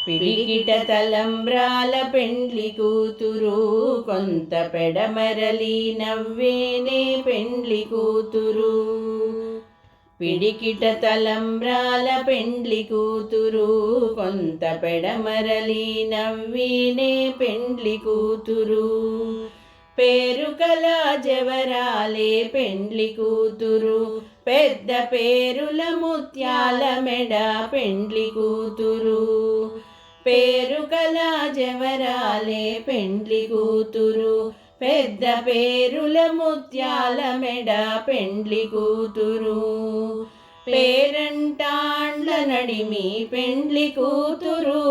పిడికిట తలంబ్రాల పెండ్లి కూతురు, కొంత పెడమరలి నవ్వేనే పెండ్లి కూతురు. పిడికిట తలంబ్రాల పెండ్లి కూతురు, కొంత పెడమరలి నవ్వేనే పెండ్లి కూతురు. పేరు కల జవరాలే పెండ్లి కూతురు, పెద్ద పేరుల ముత్యాల మెడ పెండ్లి కూతురు. పేరు కల జవరాలే పెండ్లి కూతురు, పెద్ద పేరుల ముత్యాల మెడ పెండ్లి కూతురు. పేరంటాండ్ల నడిమి పెండ్లి కూతురు,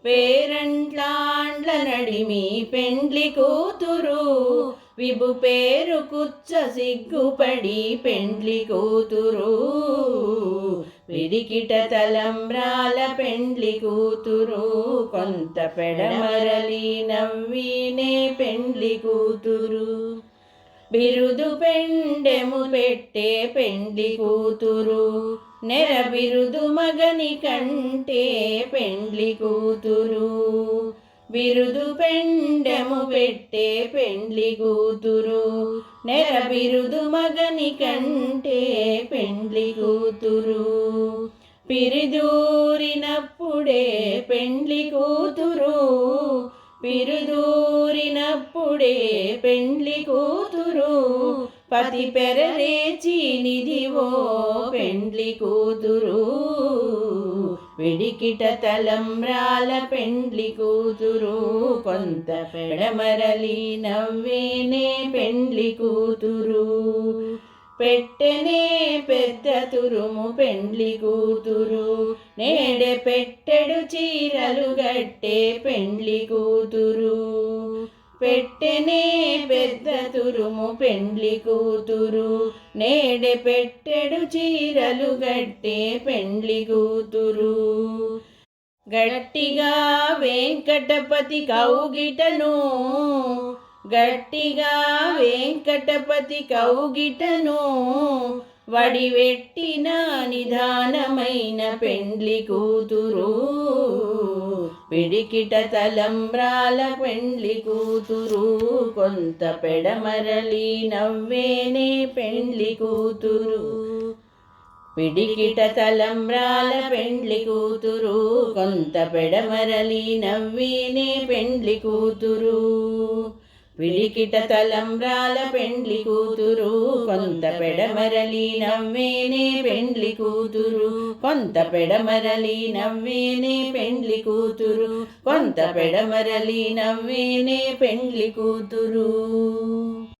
పేరంట్లాండ్ల నడిమి పెండ్లి కూతురు. విభు పేరు కుచ్చ సిగ్గుపడి పెండ్లి కూతురు. పిడికిట తలంబ్రాల పెండ్లి కూతురు, కొంత పెడమరలి నవ్వినే పెండ్లి కూతురు. బిరుదు పెండెము పెట్టే పెండ్లి కూతురు, నెర బిరుదు మగని కంటే పెండ్లి కూతురు. బిరుదు పెండెము పెట్టే పెండ్లి కూతురు, నెర బిరుదు మగని కంటే పెండ్లి కూతురు. పిరిదూరినప్పుడే పెండ్లి కూతురు, పిరుదూరినప్పుడే పెండ్లి కూతురు. పతి పెరరేచి నిధివో పెండ్లి కూతురు. పిడికిట తలంబ్రాల పెండ్లి కూతురు, కొంత పెడమరలి నవ్వేనే పెండ్లి కూతురు. పెట్టెనే పెద్ద తురుము పెండ్లి కూతురు, నేడె పెట్టెడు చీరలు గట్టే పెండ్లి కూతురు. పెట్టెనే పెద్ద తురుము పెండ్లి కూతురు, నేడె పెట్టెడు చీరలు గట్టే పెండ్లి కూతురు. గట్టిగా వెంకటపతి కౌగిటను, గట్టిగా వెంకటపతి కౌగిటను, వడివెట్టిన నిదానమైన పెండ్లి కూతురు. పిడికిట తలంబ్రాల పెండ్లి కూతురు, కొంత పెడమరలి నవ్వేనే పెండ్లి కూతురు. పిడికిట తలంబ్రాల పెండ్లి కూతురు, కొంత పెడమరలి నవ్వేనే పెండ్లి కూతురు. పిడికిట తలంబ్రాల పెండ్లి కూతురు, కొంత పెడమరలి నవ్వేనే పెండ్లి కూతురు. కొంత పెడమరలి నవ్వేనే పెండ్లి కూతురు, కొంత పెడమరలి నవ్వేనే పెండ్లి కూతురు.